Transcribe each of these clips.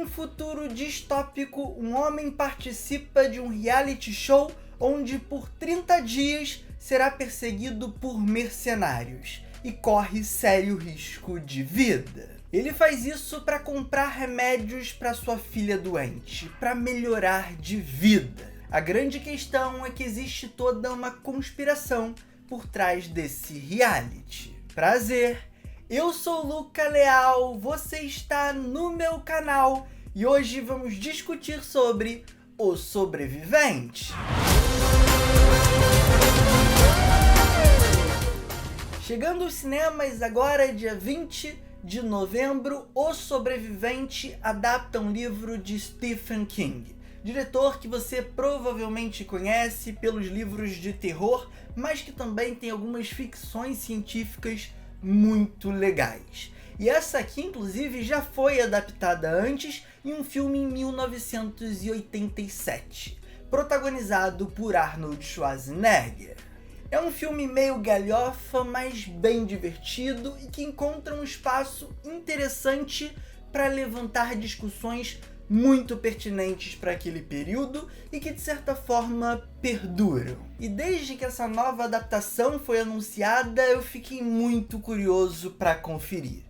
um futuro distópico, um homem participa de um reality show onde por 30 dias será perseguido por mercenários e corre sério risco de vida. Ele faz isso para comprar remédios para sua filha doente, para melhorar de vida. A grande questão é que existe toda uma conspiração por trás desse reality. Prazer, eu sou Luca Leal, você está no meu canal e hoje vamos discutir sobre O Sobrevivente. Chegando aos cinemas agora, dia 20 de novembro, O Sobrevivente adapta um livro de Stephen King, diretor que você provavelmente conhece pelos livros de terror, mas que também tem algumas ficções científicas muito legais. E essa aqui, inclusive, já foi adaptada antes em um filme em 1987, protagonizado por Arnold Schwarzenegger. É um filme meio galhofa, mas bem divertido e que encontra um espaço interessante para levantar discussões muito pertinentes para aquele período e que de certa forma perduram. E desde que essa nova adaptação foi anunciada, eu fiquei muito curioso para conferir.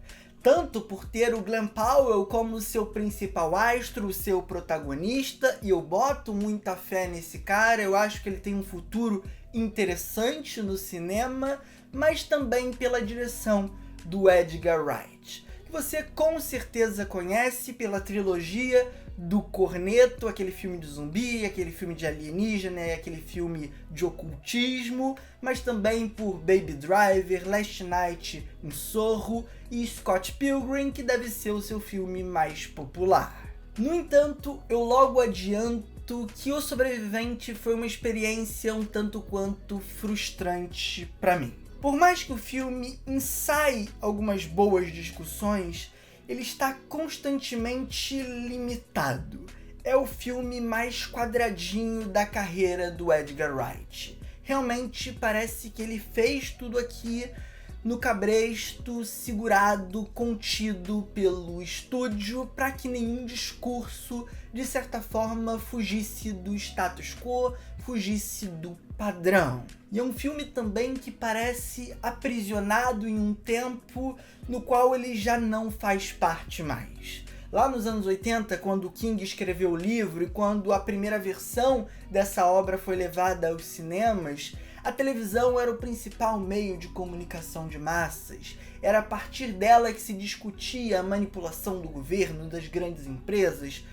Tanto por ter o Glen Powell como seu principal astro, o seu protagonista, e eu boto muita fé nesse cara, eu acho que ele tem um futuro interessante no cinema, mas também pela direção do Edgar Wright, que você com certeza conhece pela trilogia do Corneto, aquele filme de zumbi, aquele filme de alienígena, aquele filme de ocultismo, mas também por Baby Driver, Last Night em Sorro e Scott Pilgrim, que deve ser o seu filme mais popular. No entanto, eu logo adianto que O Sobrevivente foi uma experiência um tanto quanto frustrante para mim. Por mais que o filme ensaie algumas boas discussões, ele está constantemente limitado. É o filme mais quadradinho da carreira do Edgar Wright. Realmente parece que ele fez tudo aqui no cabresto, segurado, contido pelo estúdio, para que nenhum discurso, de certa forma, fugisse do status quo, fugisse do padrão. E é um filme também que parece aprisionado em um tempo no qual ele já não faz parte mais. Lá nos anos 80, quando King escreveu o livro e quando a primeira versão dessa obra foi levada aos cinemas, a televisão era o principal meio de comunicação de massas. Era a partir dela que se discutia a manipulação do governo, das grandes empresas.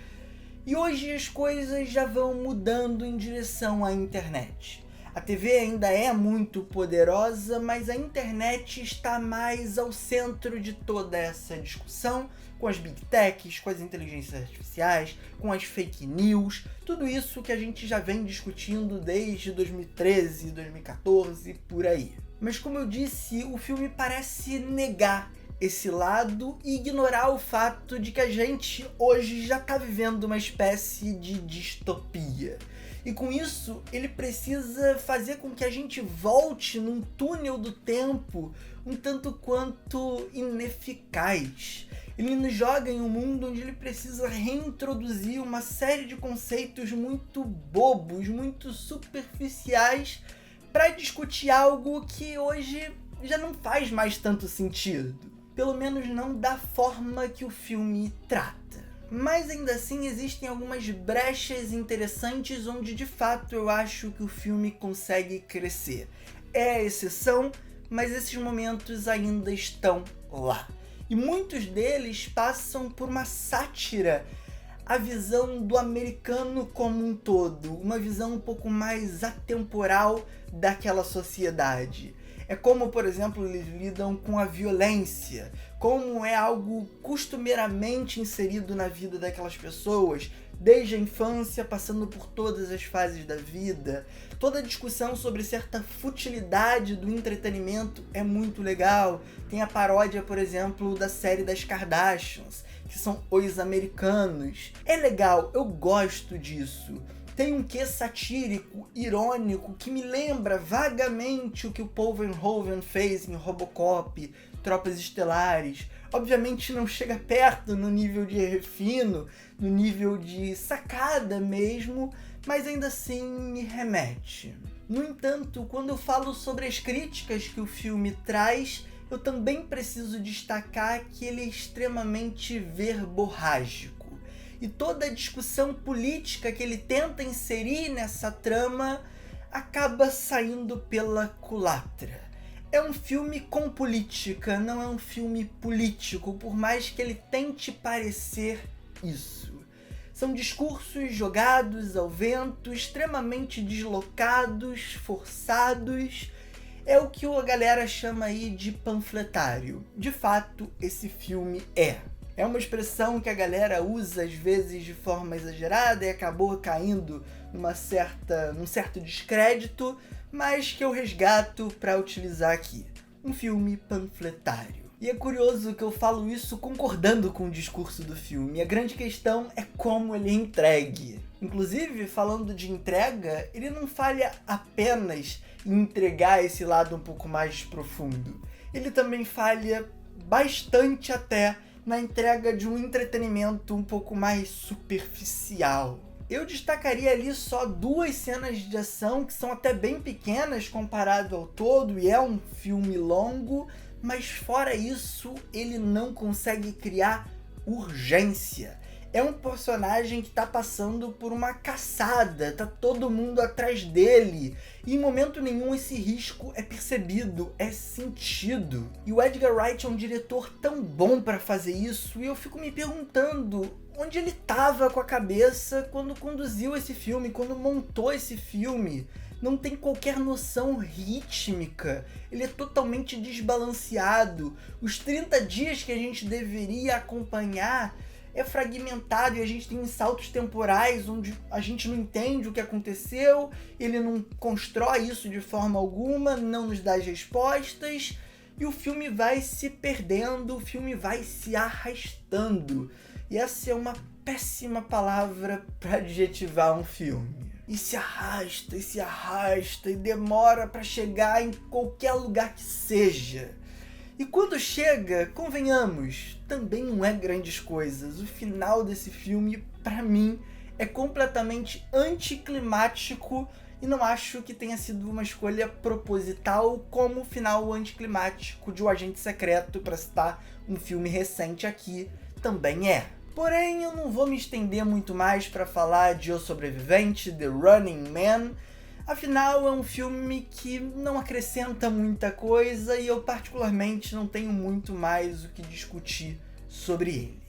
E hoje as coisas já vão mudando em direção à internet. A TV ainda é muito poderosa, mas a internet está mais ao centro de toda essa discussão, com as big techs, com as inteligências artificiais, com as fake news, tudo isso que a gente já vem discutindo desde 2013, 2014, por aí. Mas como eu disse, o filme parece negar esse lado e ignorar o fato de que a gente hoje já está vivendo uma espécie de distopia. E com isso, ele precisa fazer com que a gente volte num túnel do tempo um tanto quanto ineficaz. Ele nos joga em um mundo onde ele precisa reintroduzir uma série de conceitos muito bobos, muito superficiais, para discutir algo que hoje já não faz mais tanto sentido. Pelo menos não da forma que o filme trata. Mas ainda assim existem algumas brechas interessantes onde de fato eu acho que o filme consegue crescer. É a exceção, mas esses momentos ainda estão lá. E muitos deles passam por uma sátira à visão do americano como um todo, uma visão um pouco mais atemporal daquela sociedade. É como, por exemplo, eles lidam com a violência, como é algo costumeiramente inserido na vida daquelas pessoas, desde a infância, passando por todas as fases da vida. Toda a discussão sobre certa futilidade do entretenimento é muito legal. Tem a paródia, por exemplo, da série das Kardashians, que são os americanos. É legal, eu gosto disso. Tem um quê satírico, irônico, que me lembra vagamente o que o Paul Verhoeven fez em Robocop, Tropas Estelares, Obviamente não chega perto no nível de refino, no nível de sacada mesmo, mas ainda assim me remete. No entanto, quando eu falo sobre as críticas que o filme traz, eu também preciso destacar que ele é extremamente verborrágico. E toda a discussão política que ele tenta inserir nessa trama acaba saindo pela culatra. É um filme com política, não é um filme político, por mais que ele tente parecer isso. São discursos jogados ao vento, extremamente deslocados, forçados. É o que a galera chama aí de panfletário. De fato, esse filme é. É uma expressão que a galera usa às vezes de forma exagerada e acabou caindo num certo descrédito, mas que eu resgato para utilizar aqui. Um filme panfletário. E é curioso que eu falo isso concordando com o discurso do filme. A grande questão é como ele é entregue. Inclusive, falando de entrega, ele não falha apenas em entregar esse lado um pouco mais profundo. Ele também falha bastante até na entrega de um entretenimento um pouco mais superficial. Eu destacaria ali só 2 cenas de ação que são até bem pequenas comparado ao todo, e é um filme longo, mas fora isso ele não consegue criar urgência. É um personagem que tá passando por uma caçada, tá todo mundo atrás dele, e em momento nenhum esse risco é percebido, é sentido. E o Edgar Wright é um diretor tão bom para fazer isso, e eu fico me perguntando onde ele tava com a cabeça quando conduziu esse filme, quando montou esse filme. Não tem qualquer noção rítmica, ele é totalmente desbalanceado. Os 30 dias que a gente deveria acompanhar é fragmentado e a gente tem saltos temporais onde a gente não entende o que aconteceu, ele não constrói isso de forma alguma, não nos dá as respostas, e o filme vai se perdendo, o filme vai se arrastando. E essa é uma péssima palavra para adjetivar um filme. E se arrasta e demora para chegar em qualquer lugar que seja. E quando chega, convenhamos, também não é grandes coisas. O final desse filme, pra mim, é completamente anticlimático e não acho que tenha sido uma escolha proposital como o final anticlimático de O Agente Secreto, para citar um filme recente aqui, também é. Porém, eu não vou me estender muito mais para falar de O Sobrevivente, The Running Man. Afinal, é um filme que não acrescenta muita coisa e eu particularmente não tenho muito mais o que discutir sobre ele.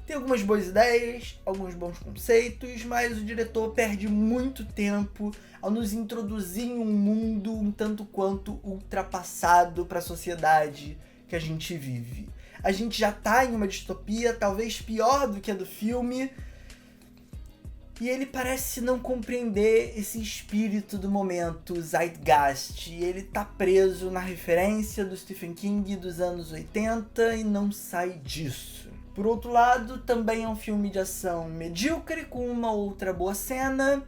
Tem algumas boas ideias, alguns bons conceitos, mas o diretor perde muito tempo ao nos introduzir em um mundo um tanto quanto ultrapassado para a sociedade que a gente vive. A gente já tá em uma distopia, talvez pior do que a do filme, e ele parece não compreender esse espírito do momento, Zeitgeist, e ele tá preso na referência do Stephen King dos anos 80 e não sai disso. Por outro lado, também é um filme de ação medíocre, com uma outra boa cena,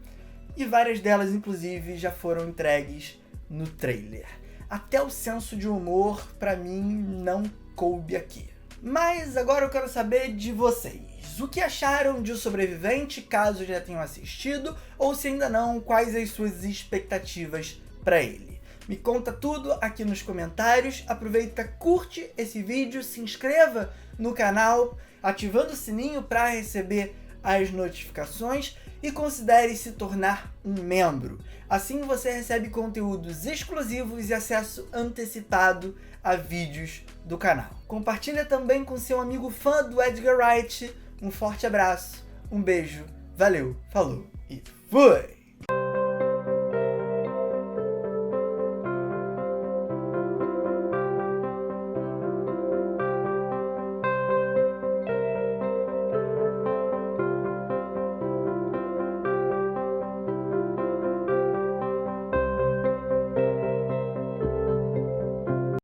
e várias delas, inclusive, já foram entregues no trailer. Até o senso de humor, pra mim, não coube aqui. Mas agora eu quero saber de vocês. O que acharam de O Sobrevivente, caso já tenham assistido, ou se ainda não, quais as suas expectativas para ele? Me conta tudo aqui nos comentários, aproveita, curte esse vídeo, se inscreva no canal, ativando o sininho para receber as notificações e considere se tornar um membro. Assim você recebe conteúdos exclusivos e acesso antecipado a vídeos do canal. Compartilha também com seu amigo fã do Edgar Wright. Um forte abraço, um beijo, valeu, falou e fui!